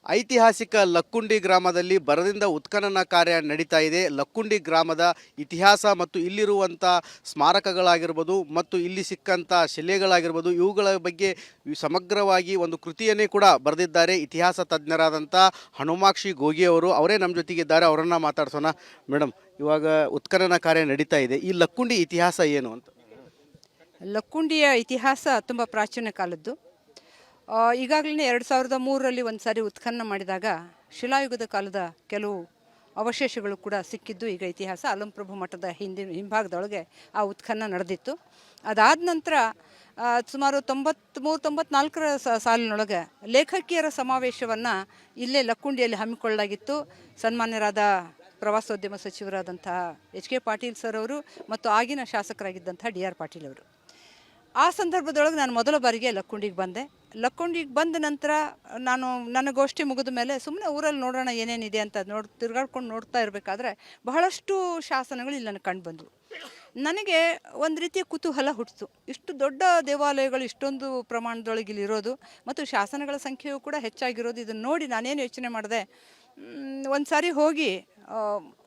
ಐತಿಹಾಸಿಕ ಲಕ್ಕುಂಡಿ ಗ್ರಾಮದಲ್ಲಿ ಬರದಿಂದ ಉತ್ಖನನ ಕಾರ್ಯ ನಡೀತಾ ಇದೆ. ಲಕ್ಕುಂಡಿ ಗ್ರಾಮದ ಇತಿಹಾಸ ಮತ್ತು ಇಲ್ಲಿರುವಂಥ ಸ್ಮಾರಕಗಳಾಗಿರ್ಬೋದು ಮತ್ತು ಇಲ್ಲಿ ಸಿಕ್ಕಂಥ ಶಿಲೆಗಳಾಗಿರ್ಬೋದು ಇವುಗಳ ಬಗ್ಗೆ ಸಮಗ್ರವಾಗಿ ಒಂದು ಕೃತಿಯನ್ನೇ ಕೂಡ ಬರೆದಿದ್ದಾರೆ ಇತಿಹಾಸ ತಜ್ಞರಾದಂಥ ಹನುಮಾಕ್ಷಿ ಗೋಗಿ ಅವರು. ಅವರೇ ನಮ್ಮ ಜೊತೆಗಿದ್ದಾರೆ, ಅವರನ್ನು ಮಾತಾಡ್ಸೋಣ. ಮೇಡಮ್, ಇವಾಗ ಉತ್ಖನನ ಕಾರ್ಯ ನಡೀತಾ ಇದೆ, ಈ ಲಕ್ಕುಂಡಿ ಇತಿಹಾಸ ಏನು ಅಂತ? ಲಕ್ಕುಂಡಿಯ ಇತಿಹಾಸ ತುಂಬ ಪ್ರಾಚೀನ ಕಾಲದ್ದು. ಈಗಾಗಲೇ 2003ರಲ್ಲಿ ಒಂದು ಸಾರಿ ಉತ್ಖನನ ಮಾಡಿದಾಗ ಶಿಲಾಯುಗದ ಕಾಲದ ಕೆಲವು ಅವಶೇಷಗಳು ಕೂಡ ಸಿಕ್ಕಿದ್ದು ಈಗ ಇತಿಹಾಸ. ಅಲಂಪ್ರಭು ಮಠದ ಹಿಂಭಾಗದೊಳಗೆ ಆ ಉತ್ಖನನ ನಡೆದಿತ್ತು. ಅದಾದ ನಂತರ ಸುಮಾರು 93-94ರ ಸಾಲಿನೊಳಗೆ ಲೇಖಕಿಯರ ಸಮಾವೇಶವನ್ನು ಇಲ್ಲೇ ಲಕ್ಕುಂಡಿಯಲ್ಲಿ ಹಮ್ಮಿಕೊಳ್ಳಲಾಗಿತ್ತು. ಸನ್ಮಾನ್ಯರಾದ ಪ್ರವಾಸೋದ್ಯಮ ಸಚಿವರಾದಂತಹ HK ಪಾಟೀಲ್ ಸರ್ ಅವರು ಮತ್ತು ಆಗಿನ ಶಾಸಕರಾಗಿದ್ದಂತಹ DR ಪಾಟೀಲ್ ಅವರು. ಆ ಸಂದರ್ಭದೊಳಗೆ ನಾನು ಮೊದಲ ಬಾರಿಗೆ ಲಕ್ಕುಂಡಿಗೆ ಬಂದೆ. ಲಕ್ಕುಂಡಿಗೆ ಬಂದ ನಂತರ ನನ್ನ ಗೋಷ್ಠಿ ಮುಗಿದ ಮೇಲೆ ಸುಮ್ಮನೆ ಊರಲ್ಲಿ ನೋಡೋಣ ಏನೇನಿದೆ ಅಂತ ತಿರುಗಾಡ್ಕೊಂಡು ನೋಡ್ತಾ ಇರಬೇಕಾದ್ರೆ ಬಹಳಷ್ಟು ಶಾಸನಗಳು ಇಲ್ಲಿ ನನಗೆ ಕಂಡು ಬಂದವು. ನನಗೆ ಒಂದು ರೀತಿಯ ಕುತೂಹಲ ಹುಟ್ಟಿತು. ಇಷ್ಟು ದೊಡ್ಡ ದೇವಾಲಯಗಳು ಇಷ್ಟೊಂದು ಪ್ರಮಾಣದೊಳಗೆ ಇಲ್ಲಿರೋದು ಮತ್ತು ಶಾಸನಗಳ ಸಂಖ್ಯೆಯೂ ಕೂಡ ಹೆಚ್ಚಾಗಿರೋದು, ಇದನ್ನು ನೋಡಿ ನಾನೇನು ಯೋಚನೆ ಮಾಡಿದೆ, ಒಂದು ಸಾರಿ ಹೋಗಿ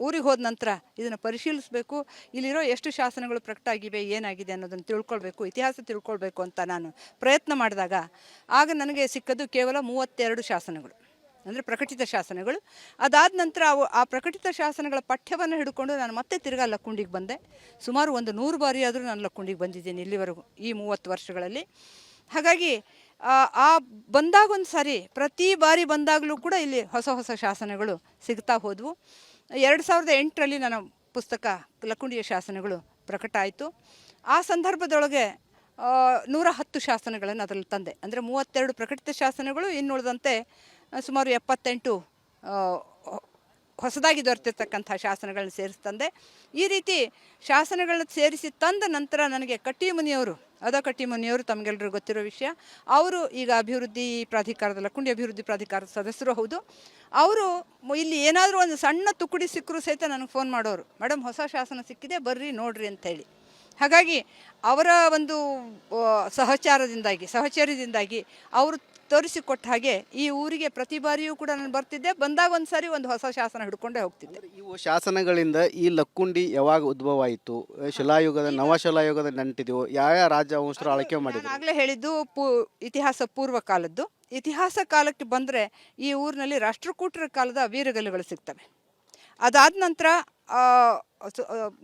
ಊರಿಗೆ ಹೋದ ನಂತರ ಇದನ್ನು ಪರಿಶೀಲಿಸಬೇಕು, ಇಲ್ಲಿರೋ ಎಷ್ಟು ಶಾಸನಗಳು ಪ್ರಕಟ ಆಗಿವೆ, ಏನಾಗಿದೆ ಅನ್ನೋದನ್ನು ತಿಳ್ಕೊಳ್ಬೇಕು, ಇತಿಹಾಸ ತಿಳ್ಕೊಳ್ಬೇಕು ಅಂತ ನಾನು ಪ್ರಯತ್ನ ಮಾಡಿದಾಗ ಆಗ ನನಗೆ ಸಿಕ್ಕದ್ದು ಕೇವಲ 32 ಶಾಸನಗಳು, ಅಂದರೆ ಪ್ರಕಟಿತ ಶಾಸನಗಳು. ಅದಾದ ನಂತರ ಆ ಪ್ರಕಟಿತ ಶಾಸನಗಳ ಪಠ್ಯವನ್ನು ಹಿಡ್ಕೊಂಡು ನಾನು ಮತ್ತೆ ತಿರ್ಗಾ ಲಕ್ಕುಂಡಿಗೆ ಬಂದೆ. ಸುಮಾರು 100 ಬಾರಿ ಆದರೂ ನಾನು ಲಕ್ಕುಂಡಿಗೆ ಬಂದಿದ್ದೀನಿ ಇಲ್ಲಿವರೆಗೂ ಈ 30 ವರ್ಷಗಳಲ್ಲಿ. ಹಾಗಾಗಿ ಬಂದಾಗ ಒಂದು ಸಾರಿ ಪ್ರತಿ ಬಾರಿ ಬಂದಾಗಲೂ ಕೂಡ ಇಲ್ಲಿ ಹೊಸ ಹೊಸ ಶಾಸನಗಳು ಸಿಗ್ತಾ ಹೋದವು. 2008ರಲ್ಲಿ ನನ್ನ ಪುಸ್ತಕ ಲಕ್ಕುಂಡಿಯ ಶಾಸನಗಳು ಪ್ರಕಟ ಆಯಿತು. ಆ ಸಂದರ್ಭದೊಳಗೆ 110 ಶಾಸನಗಳನ್ನು ಅದರಲ್ಲಿ ತಂದೆ. ಅಂದರೆ 32 ಪ್ರಕಟಿತ ಶಾಸನಗಳು, ಇನ್ನುಳಿದಂತೆ ಸುಮಾರು 78 ಹೊಸದಾಗಿ ದೊರೆತಿರ್ತಕ್ಕಂಥ ಶಾಸನಗಳನ್ನ ಸೇರಿಸಿ ತಂದೆ. ಈ ರೀತಿ ಶಾಸನಗಳನ್ನ ಸೇರಿಸಿ ತಂದ ನಂತರ ನನಗೆ ಕಟ್ಟಿಮುನಿಯವರು, ಕಟ್ಟಿಮುನಿಯವರು ತಮಗೆಲ್ಲರಿಗೂ ಗೊತ್ತಿರೋ ವಿಷಯ, ಅವರು ಈಗ ಅಭಿವೃದ್ಧಿ ಪ್ರಾಧಿಕಾರದ ಲಕ್ಕುಂಡಿ ಅಭಿವೃದ್ಧಿ ಪ್ರಾಧಿಕಾರದ ಸದಸ್ಯರು ಹೌದು. ಅವರು ಇಲ್ಲಿ ಏನಾದರೂ ಒಂದು ಸಣ್ಣ ತುಕುಡಿ ಸಿಕ್ಕರೂ ಸಹಿತ ನನಗೆ ಫೋನ್ ಮಾಡೋರು, ಮೇಡಮ್ ಹೊಸ ಶಾಸನ ಸಿಕ್ಕಿದೆ ಬರ್ರಿ ನೋಡ್ರಿ ಅಂಥೇಳಿ. ಹಾಗಾಗಿ ಅವರ ಒಂದು ಸಹಚರ್ಯದಿಂದಾಗಿ ಅವರು ತೋರಿಸಿಕೊಟ್ಟ ಹಾಗೆ ಈ ಊರಿಗೆ ಪ್ರತಿ ಬಾರಿಯೂ ಕೂಡ ನಾನು ಬರ್ತಿದ್ದೆ. ಬಂದಾಗ ಒಂದು ಸಾರಿ ಒಂದು ಹೊಸ ಶಾಸನ ಹಿಡ್ಕೊಂಡೇ ಹೋಗ್ತಿದ್ದೆ. ಇವು ಶಾಸನಗಳಿಂದ ಈ ಲಕ್ಕುಂಡಿ ಯಾವಾಗ ಉದ್ಭವ ಆಯಿತು? ಶಿಲಾಯುಗದ ನವಶಿಲಾಯುಗದ ನಂಟಿದೆಯೋ? ಯಾವ ರಾಜವಂಶರು ಆಳ್ಕೆ ಮಾಡಿದ್ರು? ಆಗಲೇ ಹೇಳಿದ್ದು ಇತಿಹಾಸ ಪೂರ್ವ ಕಾಲದ್ದು. ಇತಿಹಾಸ ಕಾಲಕ್ಕೆ ಬಂದರೆ ಈ ಊರಿನಲ್ಲಿ ರಾಷ್ಟ್ರಕೂಟರ ಕಾಲದ ವೀರಗಲ್ಲುಗಳು ಸಿಗ್ತವೆ. ಅದಾದ ನಂತರ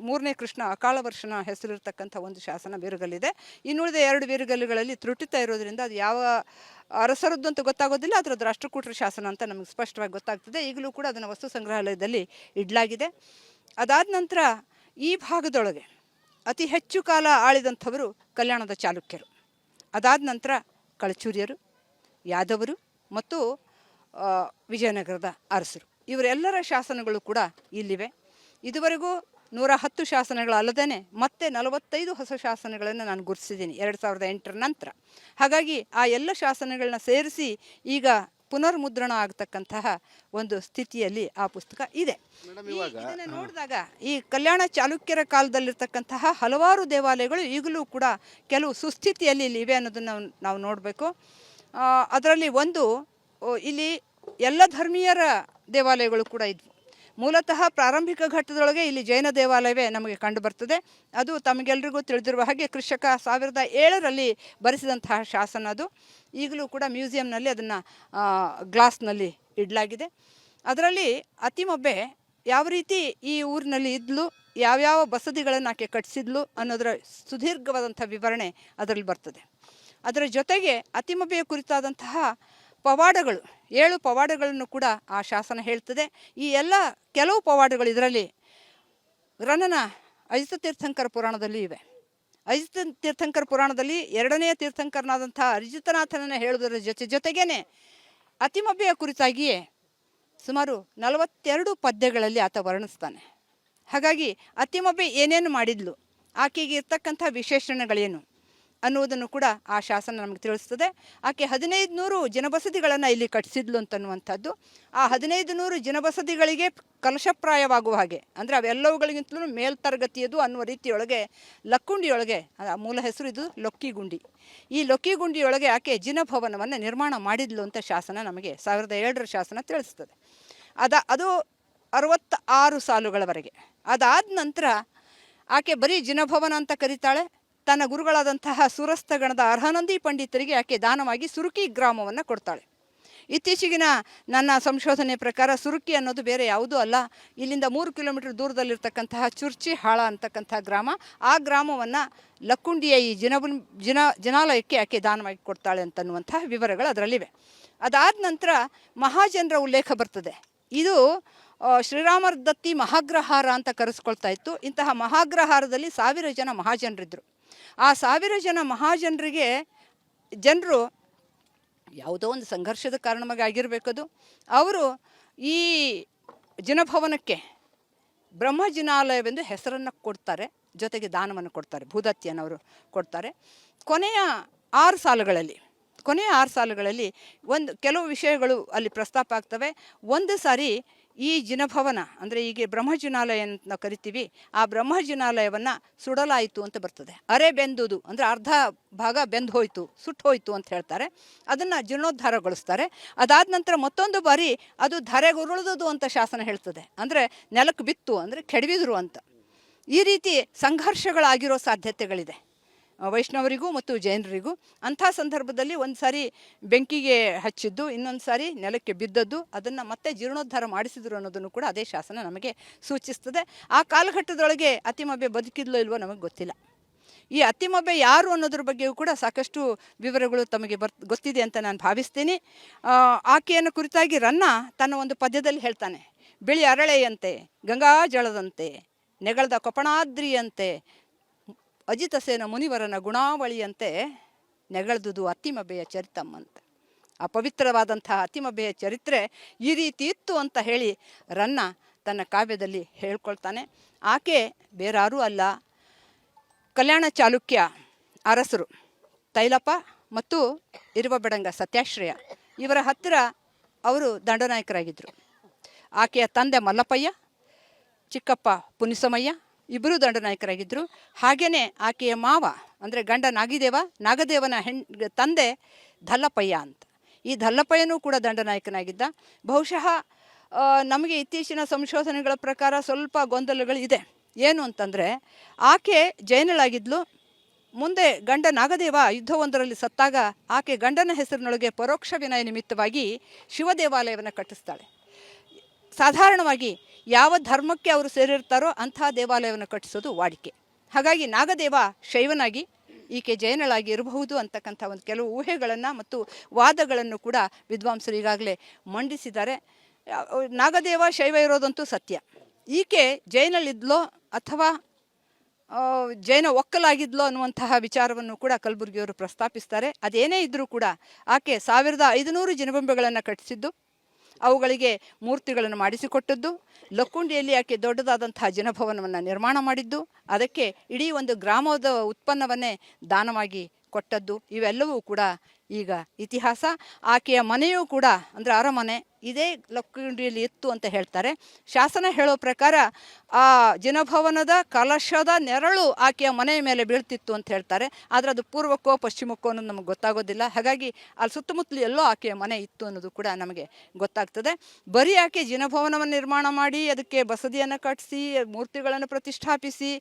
3ನೇ ಕೃಷ್ಣ ಅಕಾಳ ವರ್ಷನ ಹೆಸರಿರ್ತಕ್ಕಂಥ ಒಂದು ಶಾಸನ ವೀರಗಲ್ಲಿದೆ. ಇನ್ನುಳಿದ 2 ವೀರಗಲ್ಲುಗಳಲ್ಲಿ ತ್ರುಟಿತ ಇರೋದ್ರಿಂದ ಅದು ಯಾವ ಅರಸರದ್ದು ಅಂತ ಗೊತ್ತಾಗೋದಿಲ್ಲ, ಅದರದ್ದು ರಾಷ್ಟ್ರಕೂಟರ ಶಾಸನ ಅಂತ ನಮಗೆ ಸ್ಪಷ್ಟವಾಗಿ ಗೊತ್ತಾಗ್ತದೆ. ಈಗಲೂ ಕೂಡ ಅದನ್ನು ವಸ್ತು ಸಂಗ್ರಹಾಲಯದಲ್ಲಿ ಇಡಲಾಗಿದೆ. ಅದಾದ ನಂತರ ಈ ಭಾಗದೊಳಗೆ ಅತಿ ಹೆಚ್ಚು ಕಾಲ ಆಳಿದಂಥವರು ಕಲ್ಯಾಣದ ಚಾಲುಕ್ಯರು, ಅದಾದ ನಂತರ ಕಳಚೂರ್ಯರು, ಯಾದವರು ಮತ್ತು ವಿಜಯನಗರದ ಅರಸರು, ಇವರೆಲ್ಲರ ಶಾಸನಗಳು ಕೂಡ ಇಲ್ಲಿವೆ. ಇದುವರೆಗೂ 110 ಶಾಸನಗಳಲ್ಲದೇ ಮತ್ತೆ 45 ಹೊಸ ಶಾಸನಗಳನ್ನು ನಾನು ಗುರುತಿಸಿದ್ದೀನಿ 2008ರ ನಂತರ. ಹಾಗಾಗಿ ಆ ಎಲ್ಲ ಶಾಸನಗಳನ್ನ ಸೇರಿಸಿ ಈಗ ಪುನರ್ಮುದ್ರಣ ಆಗತಕ್ಕಂತಹ ಒಂದು ಸ್ಥಿತಿಯಲ್ಲಿ ಆ ಪುಸ್ತಕ ಇದೆ. ಇದನ್ನು ನೋಡಿದಾಗ ಈ ಕಲ್ಯಾಣ ಚಾಲುಕ್ಯರ ಕಾಲದಲ್ಲಿರ್ತಕ್ಕಂತಹ ಹಲವಾರು ದೇವಾಲಯಗಳು ಈಗಲೂ ಕೂಡ ಕೆಲವು ಸುಸ್ಥಿತಿಯಲ್ಲಿ ಇಲ್ಲಿ ಇವೆ ಅನ್ನೋದನ್ನು ನಾವು ನೋಡಬೇಕು. ಅದರಲ್ಲಿ ಒಂದು, ಇಲ್ಲಿ ಎಲ್ಲ ಧರ್ಮೀಯರ ದೇವಾಲಯಗಳು ಕೂಡ ಇದ್ವು. ಮೂಲತಃ ಪ್ರಾರಂಭಿಕ ಘಟ್ಟದೊಳಗೆ ಇಲ್ಲಿ ಜೈನ ದೇವಾಲಯವೇ ನಮಗೆ ಕಂಡು ಬರ್ತದೆ. ಅದು ತಮಗೆಲ್ಲರಿಗೂ ತಿಳಿದಿರುವ ಹಾಗೆ ಕ್ರಿಶಕ 1007ರಲ್ಲಿ ಬರೆಸಿದಂತಹ ಶಾಸನ. ಅದು ಈಗಲೂ ಕೂಡ ಮ್ಯೂಸಿಯಂನಲ್ಲಿ ಅದನ್ನು ಗ್ಲಾಸ್ನಲ್ಲಿ ಇಡಲಾಗಿದೆ. ಅದರಲ್ಲಿ ಅತಿಮೊಬ್ಬೆ ಯಾವ ರೀತಿ ಈ ಊರಿನಲ್ಲಿ ಇದ್ಲು, ಯಾವ್ಯಾವ ಬಸದಿಗಳನ್ನು ಆಕೆ ಕಟ್ಟಿಸಿದ್ಲು ಅನ್ನೋದರ ಸುದೀರ್ಘವಾದಂಥ ವಿವರಣೆ ಅದರಲ್ಲಿ ಬರ್ತದೆ. ಅದರ ಜೊತೆಗೆ ಅತಿಮೊಬ್ಬೆಯ ಕುರಿತಾದಂತಹ ಪವಾಡಗಳು, 7 ಪವಾಡಗಳನ್ನು ಕೂಡ ಆ ಶಾಸನ ಹೇಳ್ತದೆ. ಈ ಎಲ್ಲ ಕೆಲವು ಪವಾಡಗಳು ಇದರಲ್ಲಿ ರನ್ನನ ಅಜಿತ ತೀರ್ಥಂಕರ ಪುರಾಣದಲ್ಲಿ ಇವೆ. ಅಜಿತ ತೀರ್ಥಂಕರ ಪುರಾಣದಲ್ಲಿ 2ನೇ ತೀರ್ಥಂಕರನಾದಂಥ ಅಜಿತನಾಥನನ್ನು ಹೇಳುವುದರ ಜೊತೆಗೇನೆ ಅತಿಮೊಬ್ಬೆಯ ಕುರಿತಾಗಿಯೇ ಸುಮಾರು 42 ಪದ್ಯಗಳಲ್ಲಿ ಆತ ವರ್ಣಿಸ್ತಾನೆ. ಹಾಗಾಗಿ ಅತಿಮೊಬ್ಬೆ ಏನೇನು ಮಾಡಿದ್ಲು, ಆಕೆಗೆ ಇರ್ತಕ್ಕಂಥ ವಿಶೇಷಣಗಳೇನು, ಅನ್ನುವುದನ್ನು ಕೂಡ ಆ ಶಾಸನ ನಮಗೆ ತಿಳಿಸ್ತದೆ. ಆಕೆ 1500 ಜನಬಸದಿಗಳನ್ನು ಇಲ್ಲಿ ಕಟ್ಟಿಸಿದ್ಲು ಅಂತನ್ನುವಂಥದ್ದು. ಆ 1500 ಜನಬಸದಿಗಳಿಗೆ ಕಲಶಪ್ರಾಯವಾಗುವ ಹಾಗೆ, ಅಂದರೆ ಅವೆಲ್ಲವುಗಳಿಗಿಂತಲೂ ಮೇಲ್ತರಗತಿಯದು ಅನ್ನುವ ರೀತಿಯೊಳಗೆ ಲಕ್ಕುಂಡಿಯೊಳಗೆ, ಮೂಲ ಹೆಸರು ಇದು ಲೊಕ್ಕಿಗುಂಡಿ, ಈ ಲೊಕ್ಕಿಗುಂಡಿಯೊಳಗೆ ಆಕೆ ಜಿನಭವನವನ್ನು ನಿರ್ಮಾಣ ಮಾಡಿದ್ಲು ಅಂತ ಶಾಸನ ನಮಗೆ 1007 ಶಾಸನ ತಿಳಿಸ್ತದೆ. ಅದು 66 ಸಾಲುಗಳವರೆಗೆ. ಅದಾದ ನಂತರ ಆಕೆ ಬರೀ ಜಿನಭವನ ಅಂತ ಕರೀತಾಳೆ. ತನ್ನ ಗುರುಗಳಾದಂತಹ ಸುರಸ್ತಗಣದ ಅರ್ಹನಂದಿ ಪಂಡಿತರಿಗೆ ಆಕೆ ದಾನವಾಗಿ ಸುರುಕಿ ಗ್ರಾಮವನ್ನು ಕೊಡ್ತಾಳೆ. ಇತ್ತೀಚೆಗಿನ ನನ್ನ ಸಂಶೋಧನೆ ಪ್ರಕಾರ ಸುರುಕಿ ಅನ್ನೋದು ಬೇರೆ ಯಾವುದೂ ಅಲ್ಲ, ಇಲ್ಲಿಂದ 3 ಕಿಲೋಮೀಟರ್ ದೂರದಲ್ಲಿರ್ತಕ್ಕಂತಹ ಚುರ್ಚಿಹಾಳ ಅಂತಕ್ಕಂಥ ಗ್ರಾಮ. ಆ ಗ್ರಾಮವನ್ನು ಲಕ್ಕುಂಡಿಯ ಈ ಜಿನಾಲಯಕ್ಕೆ ಆಕೆ ದಾನವಾಗಿ ಕೊಡ್ತಾಳೆ ಅಂತನ್ನುವಂತಹ ವಿವರಗಳು ಅದರಲ್ಲಿವೆ. ಅದಾದ ನಂತರ ಮಹಾಜನರ ಉಲ್ಲೇಖ ಬರ್ತದೆ. ಇದು ಶ್ರೀರಾಮ ದತ್ತಿ ಮಹಾಗ್ರಹಾರ ಅಂತ ಕರೆಸ್ಕೊಳ್ತಾ ಇತ್ತು. ಇಂತಹ ಮಹಾಗ್ರಹಾರದಲ್ಲಿ 1000 ಜನ ಮಹಾಜನರಿದ್ದರು. ಆ 1000 ಜನ ಮಹಾಜನರಿಗೆ ಜನರು ಯಾವುದೋ ಒಂದು ಸಂಘರ್ಷದ ಕಾರಣವಾಗಿ ಆಗಿರಬೇಕದು, ಅವರು ಈ ಜಿನಭವನಕ್ಕೆ ಬ್ರಹ್ಮಜಿನಾಲಯವೆಂದು ಹೆಸರನ್ನು ಕೊಡ್ತಾರೆ, ಜೊತೆಗೆ ದಾನವನ್ನು ಕೊಡ್ತಾರೆ, ಭೂದತ್ತಿಯನ್ನು ಕೊಡ್ತಾರೆ. ಕೊನೆಯ 6 ಸಾಲುಗಳಲ್ಲಿ ಕೆಲವು ವಿಷಯಗಳು ಅಲ್ಲಿ ಪ್ರಸ್ತಾಪ ಆಗ್ತವೆ. ಒಂದು ಸಾರಿ ಈ ಜಿನಭವನ, ಅಂದರೆ ಈಗ ಬ್ರಹ್ಮಜಿನಾಲಯ ಅಂತ ನಾವು ಕರಿತೀವಿ, ಆ ಬ್ರಹ್ಮಜಿನಾಲಯವನ್ನು ಸುಡಲಾಯಿತು ಅಂತ ಬರ್ತದೆ. ಅರೆ ಬೆಂದುದು ಅಂದರೆ ಅರ್ಧ ಭಾಗ ಬೆಂದು ಹೋಯಿತು, ಸುಟ್ಟು ಹೋಯಿತು ಅಂತ ಹೇಳ್ತಾರೆ. ಅದನ್ನು ಜೀರ್ಣೋದ್ಧಾರಗೊಳಿಸ್ತಾರೆ. ಅದಾದ ನಂತರ ಮತ್ತೊಂದು ಬಾರಿ ಅದು ಧರೆಗುರುಳಿದುದು ಅಂತ ಶಾಸನ ಹೇಳ್ತದೆ, ಅಂದರೆ ನೆಲಕ್ಕೆ ಬಿತ್ತು, ಅಂದರೆ ಕೆಡವಿದ್ರು ಅಂತ. ಈ ರೀತಿ ಸಂಘರ್ಷಗಳಾಗಿರೋ ಸಾಧ್ಯತೆಗಳಿದೆ ವೈಷ್ಣವರಿಗೂ ಮತ್ತು ಜೈನರಿಗೂ. ಅಂಥ ಸಂದರ್ಭದಲ್ಲಿ ಒಂದು ಸಾರಿ ಬೆಂಕಿಗೆ ಹಚ್ಚಿದ್ದು, ಇನ್ನೊಂದು ಸಾರಿ ನೆಲಕ್ಕೆ ಬಿದ್ದದ್ದು, ಅದನ್ನು ಮತ್ತೆ ಜೀರ್ಣೋದ್ಧಾರ ಮಾಡಿಸಿದ್ರು ಅನ್ನೋದನ್ನು ಕೂಡ ಅದೇ ಶಾಸನ ನಮಗೆ ಸೂಚಿಸ್ತದೆ. ಆ ಕಾಲಘಟ್ಟದೊಳಗೆ ಅತ್ತಿಮಬ್ಬೆ ಬದುಕಿದ್ಲೋ ಇಲ್ವೋ ನಮಗೆ ಗೊತ್ತಿಲ್ಲ. ಈ ಅತ್ತಿಮಬ್ಬೆ ಯಾರು ಅನ್ನೋದ್ರ ಬಗ್ಗೆಯೂ ಕೂಡ ಸಾಕಷ್ಟು ವಿವರಗಳು ತಮಗೆ ಗೊತ್ತಿದೆ ಅಂತ ನಾನು ಭಾವಿಸ್ತೀನಿ. ಆಕೆಯನ್ನು ಕುರಿತಾಗಿ ರನ್ನ ತನ್ನ ಒಂದು ಪದ್ಯದಲ್ಲಿ ಹೇಳ್ತಾನೆ: ಬಿಳಿ ಅರಳೆಯಂತೆ, ಗಂಗಾಜಳದಂತೆ, ನೆಗಳದ ಕೊಪಣಾದ್ರಿಯಂತೆ, ಅಜಿತಸೇನ ಮುನಿವರನ ಗುಣಾವಳಿಯಂತೆ ನೆಗಳ್ದುದು ಅತ್ತಿಮಬ್ಬೆಯ ಚರಿತಮ್ಮಂತೆ. ಅಪವಿತ್ರವಾದಂತಹ ಅತ್ತಿಮಬ್ಬೆಯ ಚರಿತ್ರೆ ಈ ರೀತಿ ಇತ್ತು ಅಂತ ಹೇಳಿ ರನ್ನ ತನ್ನ ಕಾವ್ಯದಲ್ಲಿ ಹೇಳ್ಕೊಳ್ತಾನೆ. ಆಕೆ ಬೇರಾರೂ ಅಲ್ಲ, ಕಲ್ಯಾಣ ಚಾಲುಕ್ಯ ಅರಸರು ತೈಲಪ ಮತ್ತು ಇರುವಬೆಡಂಗ ಸತ್ಯಾಶ್ರಯ ಇವರ ಹತ್ತಿರ ಅವರು ದಂಡನಾಯಕರಾಗಿದ್ದರು. ಆಕೆಯ ತಂದೆ ಮಲ್ಲಪ್ಪಯ್ಯ, ಚಿಕ್ಕಪ್ಪ ಪುನಿಸಮಯ್ಯ ಇಬ್ಬರೂ ದಂಡನಾಯಕರಾಗಿದ್ದರು. ಹಾಗೆಯೇ ಆಕೆಯ ಮಾವ ಅಂದರೆ ಗಂಡ ನಾಗದೇವನ ತಂದೆ ದಲ್ಲಪ್ಪಯ್ಯ ಅಂತ. ಈ ದಲ್ಲಪ್ಪಯ್ಯನೂ ಕೂಡ ದಂಡನಾಯಕನಾಗಿದ್ದ. ಬಹುಶಃ ನಮಗೆ ಇತ್ತೀಚಿನ ಸಂಶೋಧನೆಗಳ ಪ್ರಕಾರ ಸ್ವಲ್ಪ ಗೊಂದಲಗಳಿದೆ. ಏನು ಅಂತಂದರೆ, ಆಕೆ ಜೈನಳಾಗಿದ್ಲು. ಮುಂದೆ ಗಂಡ ನಾಗದೇವ ಯುದ್ಧವೊಂದರಲ್ಲಿ ಸತ್ತಾಗ ಆಕೆ ಗಂಡನ ಹೆಸರಿನೊಳಗೆ ಪರೋಕ್ಷ ವಿನಯ ನಿಮಿತ್ತವಾಗಿ ಶಿವ ದೇವಾಲಯವನ್ನು ಕಟ್ಟಿಸ್ತಾಳೆ. ಸಾಧಾರಣವಾಗಿ ಯಾವ ಧರ್ಮಕ್ಕೆ ಅವರು ಸೇರಿರ್ತಾರೋ ಅಂಥ ದೇವಾಲಯವನ್ನು ಕಟ್ಟಿಸೋದು ವಾಡಿಕೆ. ಹಾಗಾಗಿ ನಾಗದೇವ ಶೈವನಾಗಿ ಈಕೆ ಜೈನಳಾಗಿ ಇರಬಹುದು ಅಂತಕ್ಕಂಥ ಒಂದು ಕೆಲವು ಊಹೆಗಳನ್ನು ಮತ್ತು ವಾದಗಳನ್ನು ಕೂಡ ವಿದ್ವಾಂಸರು ಈಗಾಗಲೇ ಮಂಡಿಸಿದ್ದಾರೆ. ನಾಗದೇವ ಶೈವ ಇರೋದಂತೂ ಸತ್ಯ. ಈಕೆ ಜೈನಳಿದ್ಲೋ ಅಥವಾ ಜೈನ ಒಕ್ಕಲಾಗಿದ್ಲೋ ಅನ್ನುವಂತಹ ವಿಚಾರವನ್ನು ಕೂಡ ಕಲಬುರ್ಗಿಯವರು ಪ್ರಸ್ತಾಪಿಸ್ತಾರೆ. ಅದೇನೇ ಇದ್ದರೂ ಕೂಡ ಆಕೆ 1500 ಜಿನಬೊಂಬೆಗಳನ್ನು ಕಟ್ಟಿಸಿದ್ದು, ಅವುಗಳಿಗೆ ಮೂರ್ತಿಗಳನ್ನು ಮಾಡಿಸಿಕೊಟ್ಟದ್ದು, ಲಕ್ಕುಂಡಿಯಲ್ಲಿ ಆಕೆ ದೊಡ್ಡದಾದಂತಹ ಜಿನಭವನವನ್ನು ನಿರ್ಮಾಣ ಮಾಡಿದ್ದು, ಅದಕ್ಕೆ ಇಡೀ ಒಂದು ಗ್ರಾಮದ ಉತ್ಪನ್ನವನ್ನೇ ದಾನವಾಗಿ ಕೊಟ್ಟದ್ದು, ಇವೆಲ್ಲವೂ ಕೂಡ ಈಗ ಇತಿಹಾಸ. ಆಕೆಯ ಮನೆಯೂ ಕೂಡ ಅಂದರೆ ಅರಮನೆ ಇದೇ ಲಕ್ಕುಂಡಿಯಲ್ಲಿ ಇತ್ತು ಅಂತ ಹೇಳ್ತಾರೆ. ಶಾಸನ ಹೇಳೋ ಪ್ರಕಾರ ಆ ಜಿನಭವನದ ಕಲಶದ ನೆರಳು ಆಕೆಯ ಮನೆಯ ಮೇಲೆ ಬೀಳ್ತಿತ್ತು ಅಂತ ಹೇಳ್ತಾರೆ. ಆದರೆ ಅದು ಪೂರ್ವಕ್ಕೋ ಪಶ್ಚಿಮಕ್ಕೋ ಅನ್ನೋದು ನಮಗೆ ಗೊತ್ತಾಗೋದಿಲ್ಲ. ಹಾಗಾಗಿ ಅಲ್ಲಿ ಸುತ್ತಮುತ್ತಲು ಎಲ್ಲೋ ಆಕೆಯ ಮನೆ ಇತ್ತು ಅನ್ನೋದು ಕೂಡ ನಮಗೆ ಗೊತ್ತಾಗ್ತದೆ. ಬರೀ ಆಕೆ ಜಿನಭವನವನ್ನು ನಿರ್ಮಾಣ ಮಾಡಿ ಅದಕ್ಕೆ ಬಸದಿಯನ್ನು ಕಟ್ಟಿಸಿ ಮೂರ್ತಿಗಳನ್ನು ಪ್ರತಿಷ್ಠಾಪಿಸಿ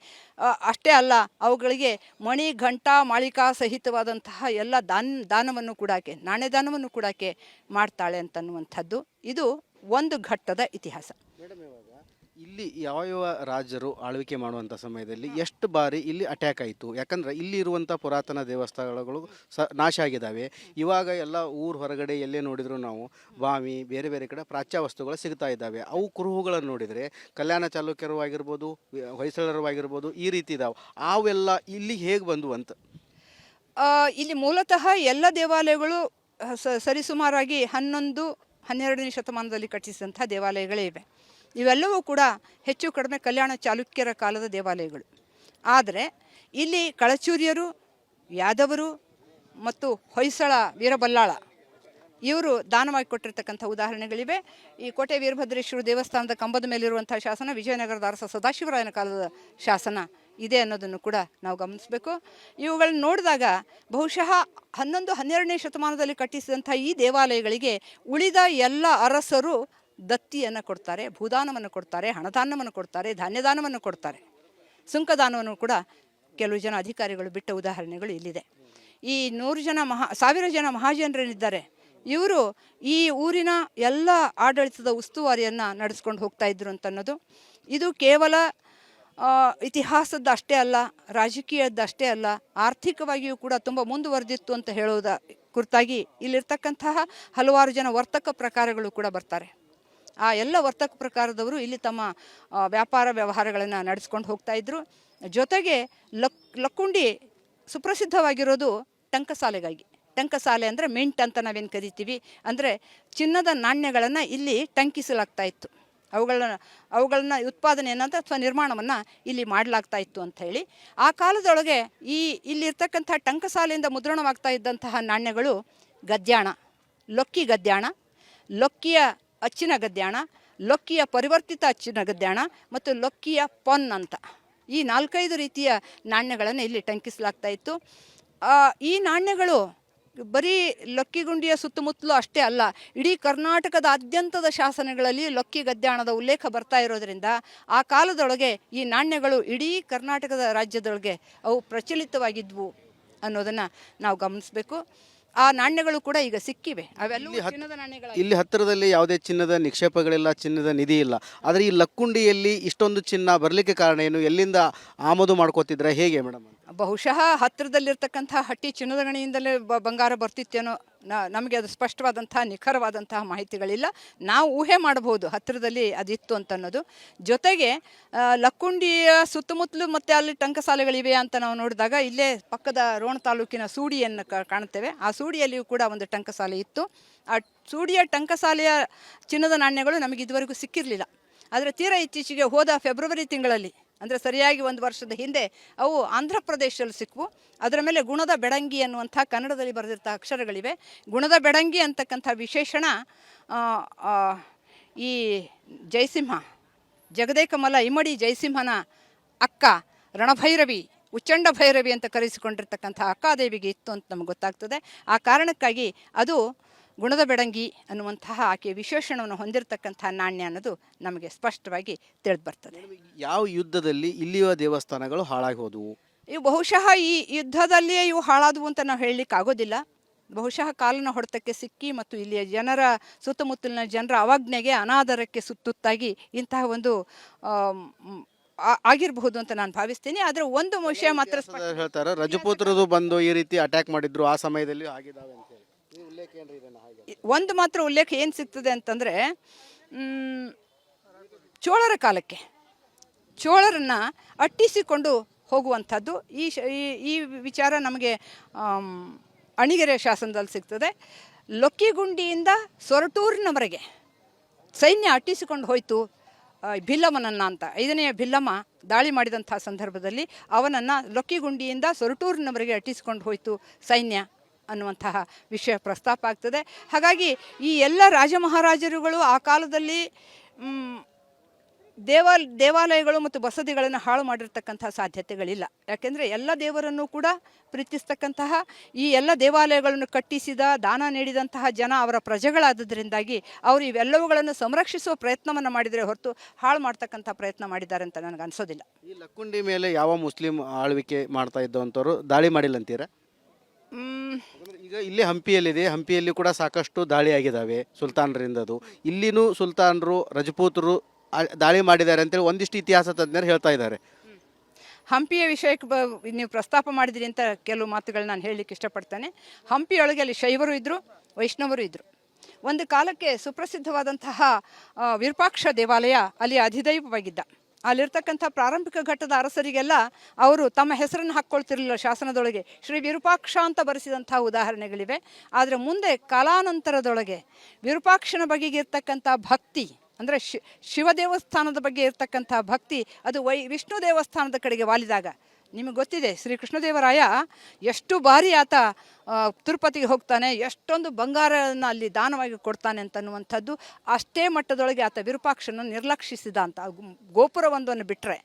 ಅಷ್ಟೇ ಅಲ್ಲ, ಅವುಗಳಿಗೆ ಮಣಿ ಘಂಟಾ ಮಾಳಿಕಾ ಸಹಿತವಾದಂತಹ ಎಲ್ಲ ದಾನವನ್ನು ಕೂಡ ಆಕೆ, ನಾಣ್ಯ ದಾನವನ್ನು ಕೂಡ ಆಕೆ ಮಾಡ್ತಾಳೆ ಅಂತನ್ನುವಂಥದ್ದು ಇದು ಒಂದು ಘಟ್ಟದ ಇತಿಹಾಸ. ಮೇಡಮ್, ಇವಾಗ ಇಲ್ಲಿ ಯಾವ ರಾಜರು ಆಳ್ವಿಕೆ ಮಾಡುವಂಥ ಸಮಯದಲ್ಲಿ ಎಷ್ಟು ಬಾರಿ ಇಲ್ಲಿ ಅಟ್ಯಾಕ್ ಆಯಿತು? ಯಾಕಂದರೆ ಇಲ್ಲಿ ಇರುವಂಥ ಪುರಾತನ ದೇವಸ್ಥಾನಗಳು ನಾಶ ಆಗಿದ್ದಾವೆ. ಇವಾಗ ಎಲ್ಲ ಊರು ಹೊರಗಡೆ ಎಲ್ಲೇ ನೋಡಿದ್ರು ನಾವು ಬಾವಿ ಬೇರೆ ಬೇರೆ ಕಡೆ ಪ್ರಾಚ್ಯ ವಸ್ತುಗಳು ಸಿಗ್ತಾ ಇದ್ದಾವೆ. ಅವು ಕುರುಹುಗಳನ್ನು ನೋಡಿದರೆ ಕಲ್ಯಾಣ ಚಾಲುಕ್ಯರು ಆಗಿರ್ಬೋದು, ಹೊಯ್ಸಳರು ಆಗಿರ್ಬೋದು, ಈ ರೀತಿ ಇದಾವೆ. ಅವೆಲ್ಲ ಇಲ್ಲಿ ಹೇಗೆ ಬಂದು ಅಂತ? ಇಲ್ಲಿ ಮೂಲತಃ ಎಲ್ಲ ದೇವಾಲಯಗಳು ಸರಿಸುಮಾರಾಗಿ 11-12ನೇ ಶತಮಾನದಲ್ಲಿ ಕಟ್ಟಿಸಿದಂಥ ದೇವಾಲಯಗಳೇ ಇವೆ. ಇವೆಲ್ಲವೂ ಕೂಡ ಹೆಚ್ಚು ಕಡಿಮೆ ಕಲ್ಯಾಣ ಚಾಲುಕ್ಯರ ಕಾಲದ ದೇವಾಲಯಗಳು. ಆದರೆ ಇಲ್ಲಿ ಕಳಚೂರ್ಯರು, ಯಾದವರು ಮತ್ತು ಹೊಯ್ಸಳ ವೀರಬಲ್ಲಾಳ ಇವರು ದಾನವಾಗಿ ಕೊಟ್ಟಿರ್ತಕ್ಕಂಥ ಉದಾಹರಣೆಗಳಿವೆ. ಈ ಕೋಟೆ ವೀರಭದ್ರೇಶ್ವರ ದೇವಸ್ಥಾನದ ಕಂಬದ ಮೇಲಿರುವಂಥ ಶಾಸನ ವಿಜಯನಗರದ ಅರಸ ಸದಾಶಿವರಾಯನ ಕಾಲದ ಶಾಸನ ಇದೆ ಅನ್ನೋದನ್ನು ಕೂಡ ನಾವು ಗಮನಿಸಬೇಕು. ಇವುಗಳನ್ನ ನೋಡಿದಾಗ ಬಹುಶಃ 11-12ನೇ ಶತಮಾನದಲ್ಲಿ ಕಟ್ಟಿಸಿದಂಥ ಈ ದೇವಾಲಯಗಳಿಗೆ ಉಳಿದ ಎಲ್ಲ ಅರಸರು ದತ್ತಿಯನ್ನು ಕೊಡ್ತಾರೆ, ಭೂದಾನವನ್ನು ಕೊಡ್ತಾರೆ, ಹಣದಾನವನ್ನು ಕೊಡ್ತಾರೆ, ಧಾನ್ಯದಾನವನ್ನು ಕೊಡ್ತಾರೆ, ಸುಂಕದಾನವನ್ನು ಕೂಡ ಕೆಲವು ಜನ ಅಧಿಕಾರಿಗಳು ಬಿಟ್ಟ ಉದಾಹರಣೆಗಳು ಇಲ್ಲಿದೆ. ಈ 1000 ಜನ ಮಹಾಜನರೇನಿದ್ದಾರೆ ಇವರು ಈ ಊರಿನ ಎಲ್ಲ ಆಡಳಿತದ ಉಸ್ತುವಾರಿಯನ್ನು ನಡೆಸ್ಕೊಂಡು ಹೋಗ್ತಾ ಇದ್ರು ಅಂತನ್ನೋದು. ಇದು ಕೇವಲ ಇತಿಹಾಸದ ಅಷ್ಟೇ ಅಲ್ಲ, ರಾಜಕೀಯದ್ದಷ್ಟೇ ಅಲ್ಲ, ಆರ್ಥಿಕವಾಗಿಯೂ ಕೂಡ ತುಂಬ ಮುಂದುವರೆದಿತ್ತು ಅಂತ ಹೇಳೋದ ಕುರಿತಾಗಿ ಇಲ್ಲಿರ್ತಕ್ಕಂತಹ ಹಲವಾರು ಜನ ವರ್ತಕ ಪ್ರಕಾರಗಳು ಕೂಡ ಬರ್ತಾರೆ. ಆ ಎಲ್ಲ ವರ್ತಕ ಪ್ರಕಾರದವರು ಇಲ್ಲಿ ತಮ್ಮ ವ್ಯಾಪಾರ ವ್ಯವಹಾರಗಳನ್ನು ನಡೆಸ್ಕೊಂಡು ಹೋಗ್ತಾ ಇದ್ರು. ಜೊತೆಗೆ ಲಕ್ಕುಂಡಿ ಸುಪ್ರಸಿದ್ಧವಾಗಿರೋದು ಟಂಕಸಾಲೆಗಾಗಿ. ಟಂಕಸಾಲೆ ಅಂದರೆ ಮಿಂಟ್ ಅಂತ ನಾವೇನು ಕರಿತೀವಿ, ಅಂದರೆ ಚಿನ್ನದ ನಾಣ್ಯಗಳನ್ನು ಇಲ್ಲಿ ಟಂಕಿಸಲಾಗ್ತಾ ಇತ್ತು. ಅವುಗಳನ್ನ ಉತ್ಪಾದನೆಯನ್ನು ಅಥವಾ ನಿರ್ಮಾಣವನ್ನು ಇಲ್ಲಿ ಮಾಡಲಾಗ್ತಾ ಇತ್ತು ಅಂತ ಹೇಳಿ. ಆ ಕಾಲದೊಳಗೆ ಇಲ್ಲಿರ್ತಕ್ಕಂಥ ಟಂಕಸಾಲೆಯಿಂದ ಮುದ್ರಣವಾಗ್ತಾ ಇದ್ದಂತಹ ನಾಣ್ಯಗಳು ಗದ್ಯಾಣ, ಲೊಕ್ಕಿ ಗದ್ಯಾಣ, ಲೊಕ್ಕಿಯ ಅಚ್ಚಿನ ಗದ್ಯಾಣ, ಲೊಕ್ಕಿಯ ಪರಿವರ್ತಿತ ಅಚ್ಚಿನ ಗದ್ಯಾಣ ಮತ್ತು ಲೊಕ್ಕಿಯ ಪೊನ್ ಅಂತ ಈ 4-5 ರೀತಿಯ ನಾಣ್ಯಗಳನ್ನು ಇಲ್ಲಿ ಟಂಕಿಸಲಾಗ್ತಾ ಇತ್ತು. ಈ ನಾಣ್ಯಗಳು ಬರೀ ಲೊಕ್ಕಿಗುಂಡಿಯ ಸುತ್ತಮುತ್ತಲೂ ಅಷ್ಟೇ ಅಲ್ಲ, ಇಡೀ ಕರ್ನಾಟಕದಾದ್ಯಂತದ ಶಾಸನಗಳಲ್ಲಿ ಲೊಕ್ಕಿ ಗದ್ಯಾಣದ ಉಲ್ಲೇಖ ಬರ್ತಾ ಇರೋದರಿಂದ ಆ ಕಾಲದೊಳಗೆ ಈ ನಾಣ್ಯಗಳು ಇಡೀ ಕರ್ನಾಟಕದ ರಾಜ್ಯದೊಳಗೆ ಅವು ಪ್ರಚಲಿತವಾಗಿದ್ವು ಅನ್ನೋದನ್ನು ನಾವು ಗಮನಿಸಬೇಕು. ಆ ನಾಣ್ಯಗಳು ಕೂಡ ಈಗ ಸಿಕ್ಕಿವೆ. ಅವೆಲ್ಲವೂ ಚಿನ್ನದ ನಾಣ್ಯಗಳು. ಇಲ್ಲಿ ಹತ್ತಿರದಲ್ಲಿ ಯಾವುದೇ ಚಿನ್ನದ ನಿಕ್ಷೇಪಗಳಿಲ್ಲ, ಚಿನ್ನದ ನಿಧಿ ಇಲ್ಲ. ಆದರೆ ಈ ಲಕ್ಕುಂಡಿಯಲ್ಲಿ ಇಷ್ಟೊಂದು ಚಿನ್ನ ಬರಲಿಕ್ಕೆ ಕಾರಣ ಏನು? ಎಲ್ಲಿಂದ ಆಮದು ಮಾಡ್ಕೋತಿದ್ರೆ ಹೇಗೆ ಮೇಡಮ್? ಬಹುಶಃ ಹತ್ತಿರದಲ್ಲಿರ್ತಕ್ಕಂಥ ಹಟ್ಟಿ ಚಿನ್ನದ ಗಣಿಯಿಂದಲೇ ಬಂಗಾರ ಬರ್ತಿತ್ತೇನೋ, ನಮಗೆ ಅದು ಸ್ಪಷ್ಟವಾದಂತಹ ನಿಖರವಾದಂತಹ ಮಾಹಿತಿಗಳಿಲ್ಲ. ನಾವು ಊಹೆ ಮಾಡಬಹುದು ಹತ್ತಿರದಲ್ಲಿ ಅದಿತ್ತು ಅಂತ ಅನ್ನೋದು. ಜೊತೆಗೆ ಲಕ್ಕುಂಡಿಯ ಸುತ್ತಮುತ್ತಲು ಮತ್ತು ಅಲ್ಲಿ ಟಂಕಸಾಲೆಗಳಿವೆ ಅಂತ ನಾವು ನೋಡಿದಾಗ ಇಲ್ಲೇ ಪಕ್ಕದ ರೋಣ ತಾಲೂಕಿನ ಸೂಡಿಯನ್ನು ಕಾಣ್ತೇವೆ. ಆ ಸೂಡಿಯಲ್ಲಿಯೂ ಕೂಡ ಒಂದು ಟಂಕಸಾಲೆ ಇತ್ತು. ಆ ಸೂಡಿಯ ಟಂಕಸಾಲೆಯ ಚಿನ್ನದ ನಾಣ್ಯಗಳು ನಮಗೆ ಇದುವರೆಗೂ ಸಿಕ್ಕಿರಲಿಲ್ಲ. ಆದರೆ ತೀರಾ ಇತ್ತೀಚೆಗೆ ಹೋದ ಫೆಬ್ರವರಿ ತಿಂಗಳಲ್ಲಿ, ಅಂದರೆ ಸರಿಯಾಗಿ 1 ವರ್ಷದ ಹಿಂದೆ ಅವು ಆಂಧ್ರ ಪ್ರದೇಶದಲ್ಲಿ ಸಿಕ್ಕವು. ಅದರ ಮೇಲೆ ಗುಣದ ಬೆಡಂಗಿ ಅನ್ನುವಂಥ ಕನ್ನಡದಲ್ಲಿ ಬರೆದಿರ್ತ ಅಕ್ಷರಗಳಿವೆ. ಗುಣದ ಬೆಡಂಗಿ ಅಂತಕ್ಕಂಥ ವಿಶೇಷಣ ಈ ಜಯಸಿಂಹ, ಜಗದೇಕಮಲ್ಲ ಇಮ್ಮಡಿ ಜಯಸಿಂಹನ ಅಕ್ಕ ರಣಭೈರವಿ, ಉಚ್ಚಂಡ ಭೈರವಿ ಅಂತ ಕರೆಸಿಕೊಂಡಿರ್ತಕ್ಕಂಥ ಅಕ್ಕಾದೇವಿಗೆ ಇತ್ತು ಅಂತ ನಮಗೆ ಗೊತ್ತಾಗ್ತದೆ. ಆ ಕಾರಣಕ್ಕಾಗಿ ಅದು ಗುಣದ ಬೆಡಂಗಿ ಅನ್ನುವಂತಹ ಆಕೆಯ ವಿಶೇಷಣವನ್ನು ಹೊಂದಿರತಕ್ಕಂಥ ನಾಣ್ಯ ಅನ್ನೋದು ನಮಗೆ ಸ್ಪಷ್ಟವಾಗಿ ತಿಳಿದು ಬರ್ತದೆ. ಯಾವ ಯುದ್ಧದಲ್ಲಿ ಇಲ್ಲಿಯ ದೇವಸ್ಥಾನಗಳು ಹಾಳಾಗಿ ಹೋದವು? ಇವು ಬಹುಶಃ ಈ ಯುದ್ಧದಲ್ಲಿಯೇ ಇವು ಹಾಳಾದವು ಅಂತ ನಾವು ಹೇಳಲಿಕ್ಕೆ ಆಗೋದಿಲ್ಲ. ಬಹುಶಃ ಕಾಲನ ಹೊಡೆತಕ್ಕೆ ಸಿಕ್ಕಿ ಮತ್ತು ಇಲ್ಲಿಯ ಜನರ ಸುತ್ತಮುತ್ತಲಿನ ಜನರ ಅವಜ್ಞೆಗೆ, ಅನಾದರಕ್ಕೆ ತುತ್ತಾಗಿ ಇಂತಹ ಒಂದು ಆಗಿರಬಹುದು ಅಂತ ನಾನು ಭಾವಿಸ್ತೀನಿ. ಆದರೆ ಒಂದು ವಿಷಯ ಮಾತ್ರ ಹೇಳ್ತಾರೆ, ರಜಪೂತ್ರರು ಬಂದು ಈ ರೀತಿ ಅಟ್ಯಾಕ್ ಮಾಡಿದ್ರು ಆ ಸಮಯದಲ್ಲಿ ಆಗಿದ್ದಾವೆ ಅಂತ ಹೇಳಿ. ಒಂದು ಮಾತ್ರ ಉಲ್ಲೇಖ ಏನು ಸಿಗ್ತದೆ ಅಂತಂದರೆ, ಚೋಳರ ಕಾಲಕ್ಕೆ ಚೋಳರನ್ನು ಅಟ್ಟಿಸಿಕೊಂಡು ಹೋಗುವಂಥದ್ದು ಈ ವಿಚಾರ ನಮಗೆ ಅಣಿಗೆರೆ ಶಾಸನದಲ್ಲಿ ಸಿಗ್ತದೆ. ಲೊಕ್ಕಿಗುಂಡಿಯಿಂದ ಸೊರಟೂರಿನವರೆಗೆ ಸೈನ್ಯ ಅಟ್ಟಿಸಿಕೊಂಡು ಹೋಯಿತು ಭಿಲ್ಲಮನನ್ನು ಅಂತ. 5ನೇ ಭಿಲ್ಲಮ ದಾಳಿ ಮಾಡಿದಂಥ ಸಂದರ್ಭದಲ್ಲಿ ಅವನನ್ನು ಲೊಕ್ಕಿಗುಂಡಿಯಿಂದ ಸೊರಟೂರಿನವರೆಗೆ ಅಟ್ಟಿಸಿಕೊಂಡು ಹೋಯಿತು ಸೈನ್ಯ ಅನ್ನುವಂತಹ ವಿಷಯ ಪ್ರಸ್ತಾಪ ಆಗ್ತದೆ. ಹಾಗಾಗಿ ಈ ಎಲ್ಲ ರಾಜ ಮಹಾರಾಜರುಗಳು ಆ ಕಾಲದಲ್ಲಿ ದೇವಾಲಯಗಳು ಮತ್ತು ಬಸದಿಗಳನ್ನು ಹಾಳು ಮಾಡಿರ್ತಕ್ಕಂಥ ಸಾಧ್ಯತೆಗಳಿಲ್ಲ. ಯಾಕೆಂದರೆ ಎಲ್ಲ ದೇವರನ್ನು ಕೂಡ ಪ್ರೀತಿಸ್ತಕ್ಕಂತಹ ಈ ಎಲ್ಲ ದೇವಾಲಯಗಳನ್ನು ಕಟ್ಟಿಸಿದ, ದಾನ ನೀಡಿದಂತಹ ಜನ ಅವರ ಪ್ರಜೆಗಳಾದ್ದರಿಂದಾಗಿ ಅವರು ಇವೆಲ್ಲವುಗಳನ್ನು ಸಂರಕ್ಷಿಸುವ ಪ್ರಯತ್ನವನ್ನು ಮಾಡಿದರೆ ಹೊರತು ಹಾಳು ಮಾಡ್ತಕ್ಕಂಥ ಪ್ರಯತ್ನ ಮಾಡಿದ್ದಾರೆ ಅಂತ ನನಗೆ ಅನಿಸೋದಿಲ್ಲ. ಈ ಲಕ್ಕುಂಡಿ ಮೇಲೆ ಯಾವ ಮುಸ್ಲಿಂ ಆಳ್ವಿಕೆ ಮಾಡ್ತಾ ಇದ್ದಂಥವ್ರು ದಾಳಿ ಮಾಡಿಲ್ಲ ಅಂತೀರಾ? ಈಗ ಇಲ್ಲಿ ಹಂಪಿಯಲ್ಲಿದೆ, ಹಂಪಿಯಲ್ಲಿ ಕೂಡ ಸಾಕಷ್ಟು ದಾಳಿ ಆಗಿದ್ದಾವೆ ಸುಲ್ತಾನರಿಂದದು. ಇಲ್ಲಿನೂ ಸುಲ್ತಾನರು, ರಜಪೂತರು ದಾಳಿ ಮಾಡಿದ್ದಾರೆ ಅಂತೇಳಿ ಒಂದಿಷ್ಟು ಇತಿಹಾಸ ತಜ್ಞರು ಹೇಳ್ತಾ ಇದ್ದಾರೆ. ಹಂಪಿಯ ವಿಷಯಕ್ಕೆ ನೀವು ಪ್ರಸ್ತಾಪ ಮಾಡಿದ್ರಿ ಅಂತ ಕೆಲವು ಮಾತುಗಳು ನಾನು ಹೇಳಲಿಕ್ಕೆ ಇಷ್ಟಪಡ್ತೇನೆ. ಹಂಪಿಯೊಳಗೆ ಅಲ್ಲಿ ಶೈವರು ಇದ್ದರು, ವೈಷ್ಣವರು ಇದ್ದರು. ಒಂದು ಕಾಲಕ್ಕೆ ಸುಪ್ರಸಿದ್ಧವಾದಂತಹ ವಿರೂಪಾಕ್ಷ ದೇವಾಲಯ ಅಲ್ಲಿ ಅಧಿದೈವವಾಗಿದ್ದ. ಅಲ್ಲಿರ್ತಕ್ಕಂಥ ಪ್ರಾರಂಭಿಕ ಘಟ್ಟದ ಅರಸರಿಗೆಲ್ಲ ಅವರು ತಮ್ಮ ಹೆಸರನ್ನು ಹಾಕ್ಕೊಳ್ತಿರಲಿಲ್ಲ. ಶಾಸನದೊಳಗೆ ಶ್ರೀ ವಿರೂಪಾಕ್ಷ ಅಂತ ಬರೆಸಿದಂಥ ಉದಾಹರಣೆಗಳಿವೆ. ಆದರೆ ಮುಂದೆ ಕಾಲಾನಂತರದೊಳಗೆ ವಿರೂಪಾಕ್ಷನ ಬಗೆಗೆ ಇರ್ತಕ್ಕಂಥ ಭಕ್ತಿ, ಅಂದರೆ ಶಿವ ದೇವಸ್ಥಾನದ ಬಗ್ಗೆ ಇರ್ತಕ್ಕಂಥ ಭಕ್ತಿ ಅದು ವಿಷ್ಣು ದೇವಸ್ಥಾನದ ಕಡೆಗೆ ವಾಲಿದಾಗ ನಿಮಗೆ ಗೊತ್ತಿದೆ ಶ್ರೀಕೃಷ್ಣದೇವರಾಯ ಎಷ್ಟು ಬಾರಿ ಆತ ತಿರುಪತಿಗೆ ಹೋಗ್ತಾನೆ, ಎಷ್ಟೊಂದು ಬಂಗಾರನ ಅಲ್ಲಿ ದಾನವಾಗಿ ಕೊಡ್ತಾನೆ ಅಂತನ್ನುವಂಥದ್ದು. ಅಷ್ಟೇ ಮಟ್ಟದೊಳಗೆ ಆತ ವಿರೂಪಾಕ್ಷನ ನಿರ್ಲಕ್ಷಿಸಿದ ಅಂತ. ಗೋಪುರವೊಂದನ್ನು ಬಿಟ್ಟರೆ,